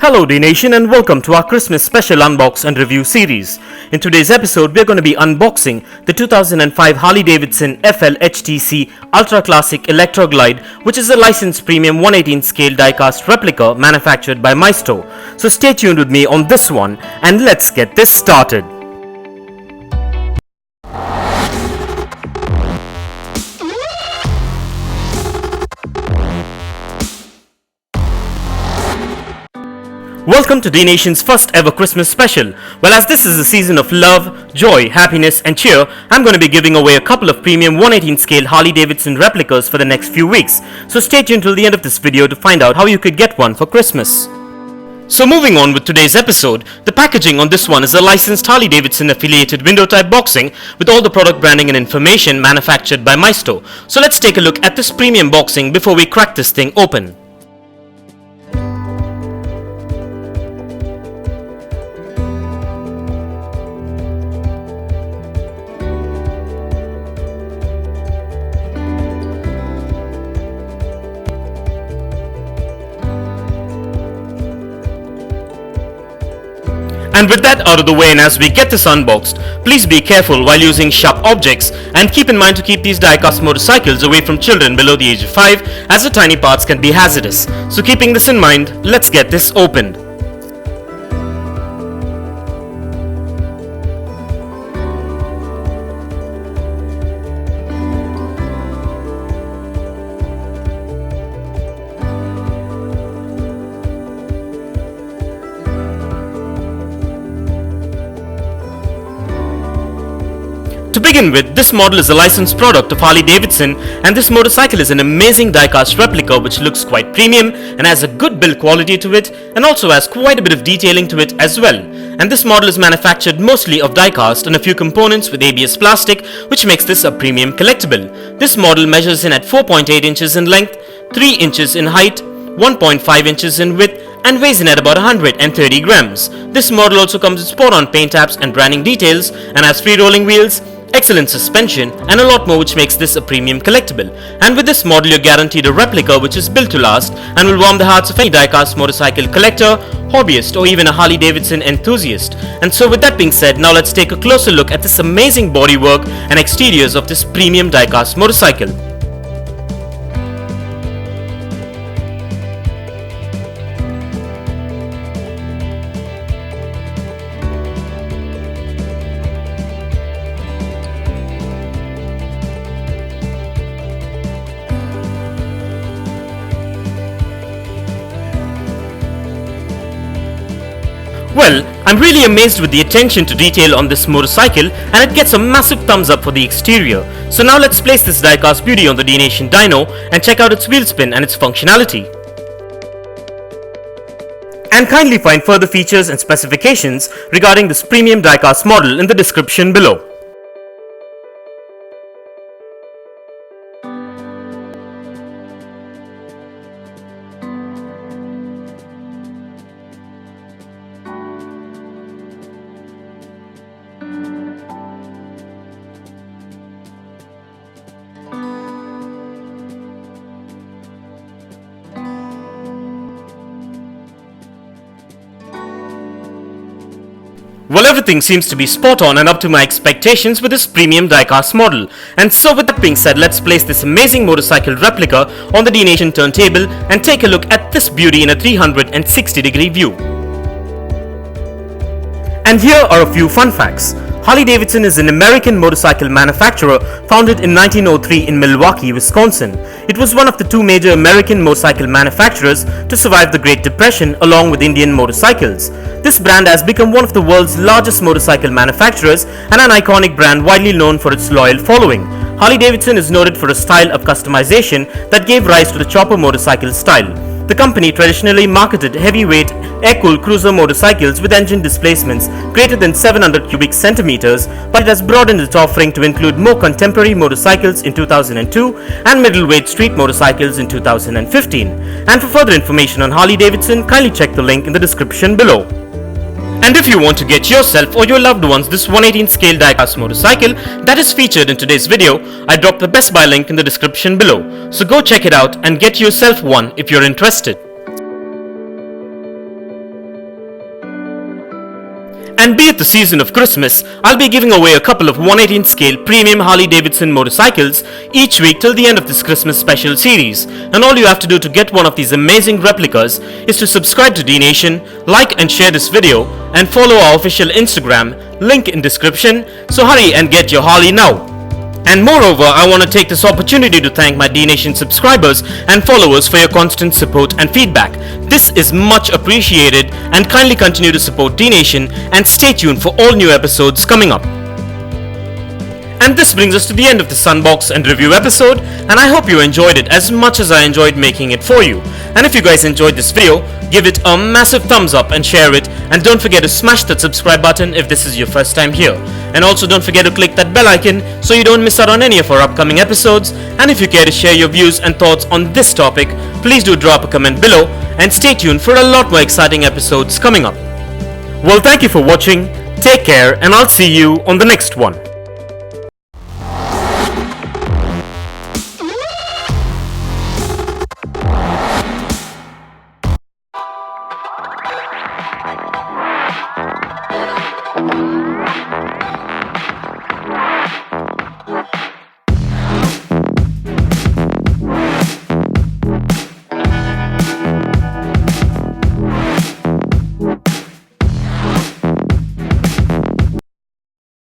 Hello Dnation and welcome to our Christmas special unbox and review series. In today's episode we're going to be unboxing the 2005 Harley-Davidson FLHTC Ultra Classic Electra Glide, which is a licensed premium 1/18 scale diecast replica manufactured by Maisto. So stay tuned with me on this one and let's get this started. Welcome to Dnation's first ever Christmas special. Well, as this is a season of love, joy, happiness and cheer, I'm going to be giving away a couple of premium 1/18 scale Harley-Davidson replicas for the next few weeks. So stay tuned till the end of this video to find out how you could get one for Christmas. So moving on with today's episode, the packaging on this one is a licensed Harley-Davidson affiliated window type boxing with all the product branding and information manufactured by Maisto. So let's take a look at this premium boxing before we crack this thing open. And with that out of the way, and as we get this unboxed, please be careful while using sharp objects and keep in mind to keep these diecast motorcycles away from children below the age of 5, as the tiny parts can be hazardous. So keeping this in mind, let's get this opened. To begin with, this model is a licensed product of Harley-Davidson, and this motorcycle is an amazing diecast replica which looks quite premium and has a good build quality to it, and also has quite a bit of detailing to it as well. And this model is manufactured mostly of diecast and a few components with ABS plastic, which makes this a premium collectible. This model measures in at 4.8 inches in length, 3 inches in height, 1.5 inches in width, and weighs in at about 130 grams. This model also comes with spot-on paint apps and branding details, and has free rolling wheels, excellent suspension, and a lot more, which makes this a premium collectible. And with this model you're guaranteed a replica which is built to last and will warm the hearts of any diecast motorcycle collector, hobbyist, or even a Harley-Davidson enthusiast. And so with that being said, now let's take a closer look at this amazing bodywork and exteriors of this premium diecast motorcycle. Well, I'm really amazed with the attention to detail on this motorcycle, and it gets a massive thumbs up for the exterior. So now let's place this diecast beauty on the Dnation dyno and check out its wheel spin and its functionality. And kindly find further features and specifications regarding this premium diecast model in the description below. Well, everything seems to be spot on and up to my expectations with this premium diecast model. And so with that being said, let's place this amazing motorcycle replica on the Dnation turntable and take a look at this beauty in a 360-degree view. And here are a few fun facts. Harley-Davidson is an American motorcycle manufacturer founded in 1903 in Milwaukee, Wisconsin. It was one of the two major American motorcycle manufacturers to survive the Great Depression along with Indian motorcycles. This brand has become one of the world's largest motorcycle manufacturers and an iconic brand widely known for its loyal following. Harley-Davidson is noted for a style of customization that gave rise to the chopper motorcycle style. The company traditionally marketed heavyweight, air-cooled cruiser motorcycles with engine displacements greater than 700 cubic centimeters, but it has broadened its offering to include more contemporary motorcycles in 2002 and middleweight street motorcycles in 2015. And for further information on Harley-Davidson, kindly check the link in the description below. And if you want to get yourself or your loved ones this 1/18 scale diecast motorcycle that is featured in today's video, I dropped the Best Buy link in the description below. So go check it out and get yourself one if you're interested. And be it the season of Christmas, I'll be giving away a couple of 118 scale premium Harley Davidson motorcycles each week till the end of this Christmas special series. And all you have to do to get one of these amazing replicas is to subscribe to Dnation, like and share this video, and follow our official Instagram, link in description, so hurry and get your Harley now. And moreover, I want to take this opportunity to thank my Dnation subscribers and followers for your constant support and feedback. This is much appreciated, and kindly continue to support Dnation and stay tuned for all new episodes coming up. And this brings us to the end of this unbox and review episode, and I hope you enjoyed it as much as I enjoyed making it for you. And if you guys enjoyed this video, give it a massive thumbs up and share it, and don't forget to smash that subscribe button if this is your first time here. And also don't forget to click that bell icon so you don't miss out on any of our upcoming episodes. And if you care to share your views and thoughts on this topic, please do drop a comment below, and stay tuned for a lot more exciting episodes coming up. Well, thank you for watching, take care, and I'll see you on the next one.